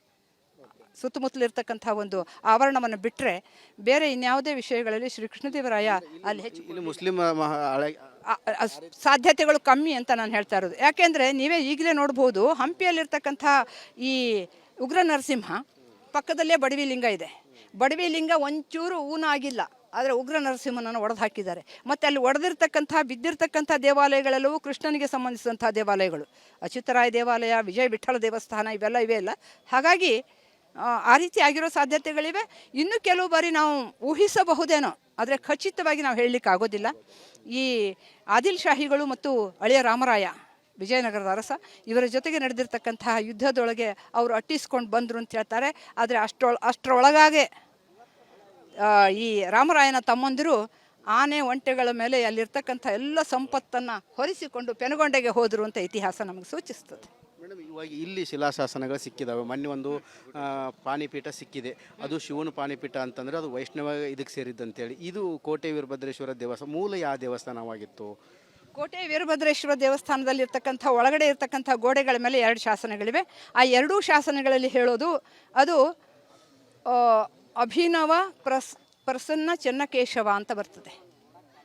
ಸುತ್ತಮುತ್ತಲಿರ್ತಕ್ಕಂಥ ಒಂದು ಆವರಣವನ್ನು ಬಿಟ್ಟರೆ ಬೇರೆ ಇನ್ಯಾವುದೇ ವಿಷಯಗಳಲ್ಲಿ ಶ್ರೀಕೃಷ್ಣದೇವರಾಯ ಅಲ್ಲಿ ಹೆಚ್ಚು ಮುಸ್ಲಿಂ ಸಾಧ್ಯತೆಗಳು ಕಮ್ಮಿ ಅಂತ ನಾನು ಹೇಳ್ತಾ ಇರೋದು. ಯಾಕೆಂದರೆ ನೀವೇ ಈಗಲೇ ನೋಡ್ಬೋದು, ಹಂಪಿಯಲ್ಲಿರ್ತಕ್ಕಂಥ ಈ ಉಗ್ರ ನರಸಿಂಹ ಪಕ್ಕದಲ್ಲೇ ಬಡವಿ ಲಿಂಗ ಇದೆ. ಬಡವಿ ಲಿಂಗ ಒಂಚೂರು ಊನ ಆಗಿಲ್ಲ, ಆದರೆ ಉಗ್ರ ನರಸಿಂಹನನ್ನು ಒಡೆದು ಹಾಕಿದ್ದಾರೆ. ಮತ್ತು ಅಲ್ಲಿ ಒಡೆದಿರ್ತಕ್ಕಂಥ ಬಿದ್ದಿರ್ತಕ್ಕಂಥ ದೇವಾಲಯಗಳೆಲ್ಲವೂ ಕೃಷ್ಣನಿಗೆ ಸಂಬಂಧಿಸಿದಂಥ ದೇವಾಲಯಗಳು. ಅಚ್ಯುತರಾಯ ದೇವಾಲಯ, ವಿಜಯ ವಿಠ್ಠಲ ದೇವಸ್ಥಾನ ಇವೆಲ್ಲ ಇವೆ ಅಲ್ಲ. ಹಾಗಾಗಿ ಆ ರೀತಿ ಆಗಿರೋ ಸಾಧ್ಯತೆಗಳಿವೆ. ಇನ್ನು ಕೆಲವು ಬಾರಿ ನಾವು ಊಹಿಸಬಹುದೇನೋ, ಆದರೆ ಖಚಿತವಾಗಿ ನಾವು ಹೇಳಲಿಕ್ಕೆ ಆಗೋದಿಲ್ಲ. ಈ ಆದಿಲ್ ಶಾಹಿಗಳು ಮತ್ತು ಅಳಿಯ ರಾಮರಾಯ ವಿಜಯನಗರದ ಅರಸ ಇವರ ಜೊತೆಗೆ ನಡೆದಿರ್ತಕ್ಕಂತಹ ಯುದ್ಧದೊಳಗೆ ಅವರು ಅಟ್ಟಿಸ್ಕೊಂಡು ಬಂದರು ಅಂತ ಹೇಳ್ತಾರೆ. ಆದರೆ ಅಷ್ಟರೊಳಗಾಗೆ ಈ ರಾಮರಾಯನ ತಮ್ಮಂದಿರು ಆನೆ ಒಂಟೆಗಳ ಮೇಲೆ ಅಲ್ಲಿರ್ತಕ್ಕಂಥ ಎಲ್ಲ ಸಂಪತ್ತನ್ನು ಹೊರಿಸಿಕೊಂಡು ಪೆನುಗೊಂಡೆಗೆ ಹೋದರು ಅಂತ ಇತಿಹಾಸ ನಮಗೆ ಸೂಚಿಸ್ತದೆ. ಮೇಡಮ್, ಇವಾಗ ಇಲ್ಲಿ ಶಿಲಾಶಾಸನಗಳು ಸಿಕ್ಕಿದಾವೆ. ಮೊನ್ನೆ ಒಂದು ಪಾಣಿಪೀಠ ಸಿಕ್ಕಿದೆ, ಅದು ಶಿವನ ಪಾಣಿಪೀಠ ಅಂತಂದರೆ ಅದು ವೈಷ್ಣವ ಇದಕ್ಕೆ ಸೇರಿದ್ದಂತೇಳಿ. ಇದು ಕೋಟೆ ವೀರಭದ್ರೇಶ್ವರ ದೇವಸ್ಥಾನ ಮೂಲ ಯಾವ ದೇವಸ್ಥಾನವಾಗಿತ್ತು? ಕೋಟೆ ವೀರಭದ್ರೇಶ್ವರ ದೇವಸ್ಥಾನದಲ್ಲಿ ಇರ್ತಕ್ಕಂಥ ಒಳಗಡೆ ಇರ್ತಕ್ಕಂಥ ಗೋಡೆಗಳ ಮೇಲೆ 2 ಶಾಸನಗಳಿವೆ. ಆ 2 ಶಾಸನಗಳಲ್ಲಿ ಹೇಳೋದು ಅದು ಅಭಿನವ ಪ್ರಸನ್ನ ಚೆನ್ನಕೇಶವ ಅಂತ ಬರ್ತದೆ.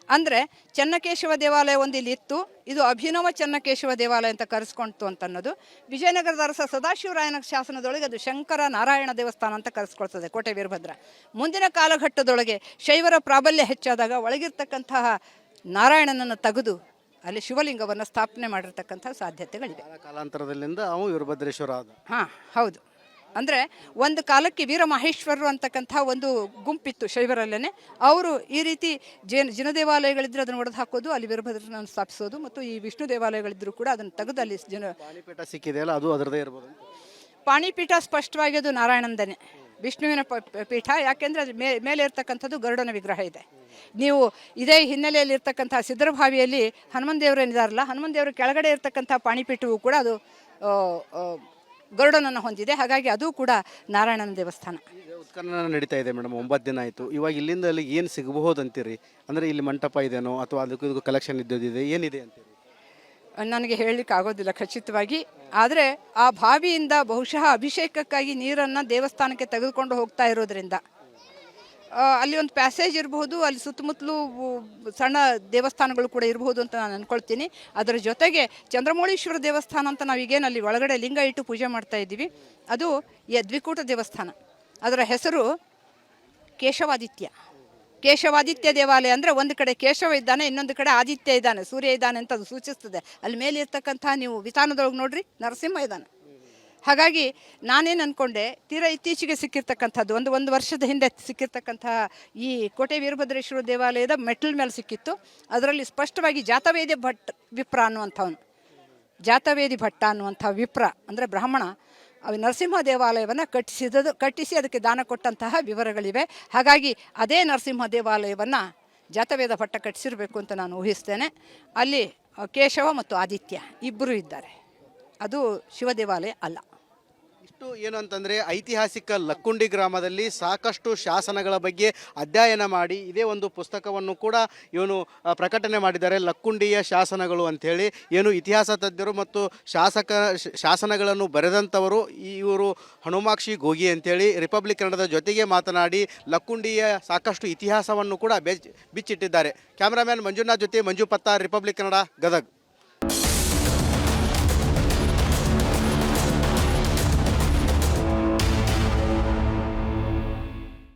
ಅಂದರೆ ಚೆನ್ನಕೇಶವ ದೇವಾಲಯ ಒಂದು ಇಲ್ಲಿ ಇತ್ತು, ಇದು ಅಭಿನವ ಚೆನ್ನಕೇಶವ ದೇವಾಲಯ ಅಂತ ಕರೆಸ್ಕೊಳ್ತು ಅಂತನ್ನೋದು. ವಿಜಯನಗರದ ಅರಸ ಸದಾಶಿವರಾಯನ ಶಾಸನದೊಳಗೆ ಅದು ಶಂಕರ ನಾರಾಯಣ ದೇವಸ್ಥಾನ ಅಂತ ಕರೆಸ್ಕೊಳ್ತದೆ ಕೋಟೆ ವೀರಭದ್ರ. ಮುಂದಿನ ಕಾಲಘಟ್ಟದೊಳಗೆ ಶೈವರ ಪ್ರಾಬಲ್ಯ ಹೆಚ್ಚಾದಾಗ ಒಳಗಿರ್ತಕ್ಕಂತಹ ನಾರಾಯಣನನ್ನು ತೆಗೆದು ಅಲ್ಲಿ ಶಿವಲಿಂಗವನ್ನು ಸ್ಥಾಪನೆ ಮಾಡಿರ್ತಕ್ಕಂಥ ಸಾಧ್ಯತೆಗಳಿವೆ. ಕಾಲಾಂತರದಲ್ಲಿಂದ ಅವು ವೀರಭದ್ರೇಶ್ವರ ಆದ. ಹಾಂ, ಹೌದು. ಅಂದರೆ ಒಂದು ಕಾಲಕ್ಕೆ ವೀರಮಹೇಶ್ವರರು ಅಂತಕ್ಕಂಥ ಒಂದು ಗುಂಪಿತ್ತು ಶೈವರಲ್ಲೇ. ಅವರು ಈ ರೀತಿ ಜಿನ ದೇವಾಲಯಗಳಿದ್ರೆ ಅದನ್ನು ಒಡೆದು ಹಾಕೋದು, ಅಲ್ಲಿ ವೀರಭದ್ರನನ್ನು ಸ್ಥಾಪಿಸೋದು, ಮತ್ತು ಈ ವಿಷ್ಣು ದೇವಾಲಯಗಳಿದ್ದರೂ ಕೂಡ ಅದನ್ನು ತೆಗೆದು ಅಲ್ಲಿ ಪಾಣಿಪೀಠ ಸಿಕ್ಕಿದೆಯಲ್ಲ, ಅದು ಅದರದೇ ಇರ್ಬೋದು. ಪಾಣಿಪೀಠ ಸ್ಪಷ್ಟವಾಗಿ ಅದು ನಾರಾಯಣಂದನೇ, ವಿಷ್ಣುವಿನ ಪೀಠ. ಯಾಕೆಂದರೆ ಅದು ಮೇಲೆ ಇರ್ತಕ್ಕಂಥದ್ದು ಗರುಡನ ವಿಗ್ರಹ ಇದೆ. ನೀವು ಇದೇ ಹಿನ್ನೆಲೆಯಲ್ಲಿ ಇರ್ತಕ್ಕಂಥ ಸಿದ್ಧರಭಾವಿಯಲ್ಲಿ ಹನುಮನ್ ದೇವರೇನಿದಾರಲ್ಲ, ಹನುಮನ್ ದೇವರ ಕೆಳಗಡೆ ಇರ್ತಕ್ಕಂಥ ಪಾಣಿಪೀಠವು ಕೂಡ ಅದು ಗರುಡನನ್ನು ಹೊಂದಿದೆ. ಹಾಗಾಗಿ ಅದು ಕೂಡ ನಾರಾಯಣನ ದೇವಸ್ಥಾನ. ಉತ್ಖನನ ನಡೀತಾ ಇದೆ ಮೇಡಮ್, 9 ದಿನ ಆಯಿತು. ಇವಾಗ ಇಲ್ಲಿಂದ ಅಲ್ಲಿ ಏನು ಸಿಗಬಹುದು ಅಂತೀರಿ? ಅಂದರೆ ಇಲ್ಲಿ ಮಂಟಪ ಇದೆನೋ ಅಥವಾ ಅದಕ್ಕೂ ಇದಕ್ಕೂ ಕಲೆಕ್ಷನ್ ಇದ್ದದಿದೆ, ಏನಿದೆ ಅಂತೀರಿ? ನನಗೆ ಹೇಳಲಿಕ್ಕೆ ಆಗೋದಿಲ್ಲ ಖಚಿತವಾಗಿ. ಆದರೆ ಆ ಬಾವಿಯಿಂದ ಬಹುಶಃ ಅಭಿಷೇಕಕ್ಕಾಗಿ ನೀರನ್ನು ದೇವಸ್ಥಾನಕ್ಕೆ ತೆಗೆದುಕೊಂಡು ಹೋಗ್ತಾ ಇರೋದ್ರಿಂದ ಅಲ್ಲಿ ಒಂದು ಪ್ಯಾಸೇಜ್ ಇರಬಹುದು, ಅಲ್ಲಿ ಸುತ್ತಮುತ್ತಲೂ ಸಣ್ಣ ದೇವಸ್ಥಾನಗಳು ಕೂಡ ಇರಬಹುದು ಅಂತ ನಾನು ಅಂದ್ಕೊಳ್ತೀನಿ. ಅದರ ಜೊತೆಗೆ ಚಂದ್ರಮೌಳೀಶ್ವರ ದೇವಸ್ಥಾನ ಅಂತ ನಾವೀಗೇನು ಅಲ್ಲಿ ಒಳಗಡೆ ಲಿಂಗ ಇಟ್ಟು ಪೂಜೆ ಮಾಡ್ತಾ ಇದ್ದೀವಿ, ಅದು ದ್ವಿಕೂಟ ದೇವಸ್ಥಾನ. ಅದರ ಹೆಸರು ಕೇಶವಾದಿತ್ಯ ದೇವಾಲಯ. ಅಂದರೆ ಒಂದು ಕಡೆ ಕೇಶವ ಇದ್ದಾನೆ, ಇನ್ನೊಂದು ಕಡೆ ಆದಿತ್ಯ ಇದ್ದಾನೆ, ಸೂರ್ಯ ಇದ್ದಾನೆ ಅಂತ ಅದು ಸೂಚಿಸ್ತದೆ. ಅಲ್ಲಿ ಮೇಲೆ ಇರ್ತಕ್ಕಂಥ ನೀವು ವಿತಾನದೊಳಗೆ ನೋಡ್ರಿ, ನರಸಿಂಹ ಇದ್ದಾನೆ. ಹಾಗಾಗಿ ನಾನೇನು ಅಂದ್ಕೊಂಡೆ, ತೀರಾ ಇತ್ತೀಚೆಗೆ ಸಿಕ್ಕಿರ್ತಕ್ಕಂಥದ್ದು ಒಂದು ವರ್ಷದ ಹಿಂದೆ ಸಿಕ್ಕಿರ್ತಕ್ಕಂಥ ಈ ಕೋಟೆ ವೀರಭದ್ರೇಶ್ವರ ದೇವಾಲಯದ ಮೆಟಲ್ ಮೇಲೆ ಸಿಕ್ಕಿತ್ತು. ಅದರಲ್ಲಿ ಸ್ಪಷ್ಟವಾಗಿ ಜಾತವೇದಿ ವಿಪ್ರ ಅನ್ನುವಂಥವನು, ಜಾತವೇದಿ ಭಟ್ಟ ಅನ್ನುವಂಥ ವಿಪ್ರ ಅಂದರೆ ಬ್ರಾಹ್ಮಣ, ನರಸಿಂಹ ದೇವಾಲಯವನ್ನು ಕಟ್ಟಿಸಿ ಅದಕ್ಕೆ ದಾನ ಕೊಟ್ಟಂತಹ ವಿವರಗಳಿವೆ. ಹಾಗಾಗಿ ಅದೇ ನರಸಿಂಹ ದೇವಾಲಯವನ್ನು ಜಾತವೇದ ಭಟ್ಟ ಕಟ್ಟಿಸಿರಬೇಕು ಅಂತ ನಾನು ಊಹಿಸ್ತೇನೆ. ಅಲ್ಲಿ ಕೇಶವ ಮತ್ತು ಆದಿತ್ಯ ಇಬ್ಬರು ಇದ್ದಾರೆ. ಅದು ಶಿವ ದೇವಾಲಯ ಅಲ್ಲ. ಇಷ್ಟು ಏನು ಅಂತಂದರೆ ಐತಿಹಾಸಿಕ ಲಕ್ಕುಂಡಿ ಗ್ರಾಮದಲ್ಲಿ ಸಾಕಷ್ಟು ಶಾಸನಗಳ ಬಗ್ಗೆ ಅಧ್ಯಯನ ಮಾಡಿ ಇದೇ ಒಂದು ಪುಸ್ತಕವನ್ನು ಕೂಡ ಇವನು ಪ್ರಕಟಣೆ ಮಾಡಿದ್ದಾರೆ, ಲಕ್ಕುಂಡಿಯ ಶಾಸನಗಳು ಅಂಥೇಳಿ. ಏನು ಇತಿಹಾಸ ತಜ್ಞರು ಮತ್ತು ಶಾಸನಗಳನ್ನು ಬರೆದಂಥವರು ಇವರು ಹನುಮಾಕ್ಷಿ ಗೋಗಿ ಅಂಥೇಳಿ ರಿಪಬ್ಲಿಕ್ ಕನ್ನಡದ ಜೊತೆಗೆ ಮಾತನಾಡಿ ಲಕ್ಕುಂಡಿಯ ಸಾಕಷ್ಟು ಇತಿಹಾಸವನ್ನು ಕೂಡ ಬಿಚ್ಚಿಟ್ಟಿದ್ದಾರೆ. ಕ್ಯಾಮ್ರಾಮ್ಯಾನ್ ಮಂಜುನಾಥ್ ಜೊತೆ ಮಂಜು ಪತ್ತಾರ್, ರಿಪಬ್ಲಿಕ್ ಕನ್ನಡ, ಗದಗ್.